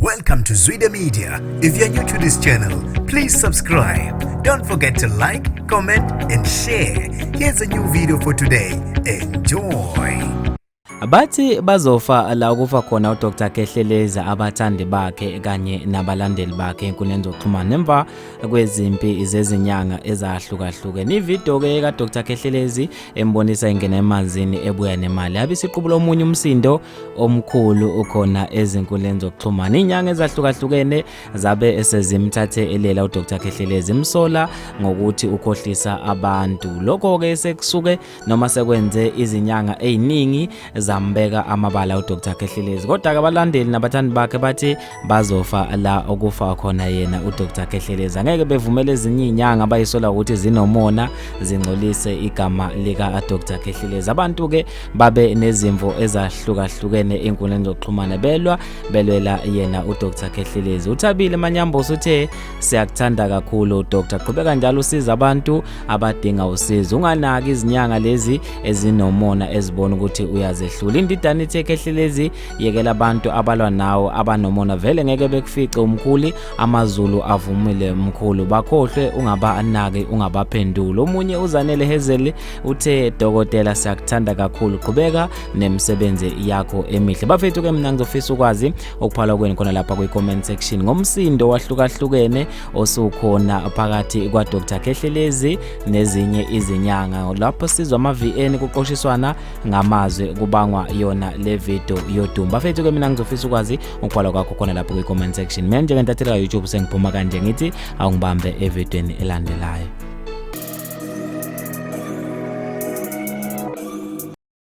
Welcome to Zwida Media. If you're new to this channel, please subscribe. Don't forget to like, comment and share. Here's a new video for today. Enjoy. Bathi bazofa la ukufa khona uDr Khehlelezi abathandi bakhe kanye nabalandeli bakhe enkundleni zokuxhumana emva kwezimpi zezinyanga ezahlukahlukene. Ivideo ke ka Dr Khehlelezi embonisa ingena emanzini ebuya nemali abisiqubula omunye umsindo omkhulu ukhona ezinkundleni zokuxhumana. Inyanga ezahlukahlukene zabe esezimthathe elela uDr Khehlelezi imsola ngokuthi ukhohlisa abantu. Lokho ke sekusuke noma sekwenze izinyanga eziningi zambeka amabala uDr Khehlelezi, kodwa ke abalandeli nabathandi bakhe bathi bazofa la okufa khona yena uDr Khehlelezi. Angeke bevumele ezinye inyanga abayisola ukuthi zinomona zingcolise igama lika Dr Khehlelezi. Abantu ke babe nezimvo ezahlukahlukene enkundleni zokuxhumana belwela yena uDr Khehlelezi. Uthabile Manyambosi uthe siyakuthanda kakhulu uDr, qhubeka njalo usiza abantu abadinga usizo, unganaki izinyanga lezi ezinomona ezibona ukuthi uyazehlula. Indidana ithe Khehlelezi yekela abantu abalwa nawo abanomona vele ngeke bekufice umkhulu, amazulu avumile mkhulu, bakhohlwe ungaba anake ungabaphendula. Omunye uzanele Hezeli uthe dokotela siyakuthanda kakhulu, qhubeka nemisebenzi yakho emihle. Bafethu ke mina ngizofisa ukwazi okuphala kweni khona lapha kwi comment section ngomsindo wahlukahlukene osukhona phakathi kwa Dr Khehlelezi nezinye izinyanga. Lapho sizwa ama VN kuqoshiswana ngamazwe kubangwa yona le video yodumba. Bafethu ke mina ngizofisa ukwazi okuphala kwakho khona lapha kwi comment section. Mina nje ngentathela YouTube sengiphuma kanje ngithi awungibambe evidweni elandelayo.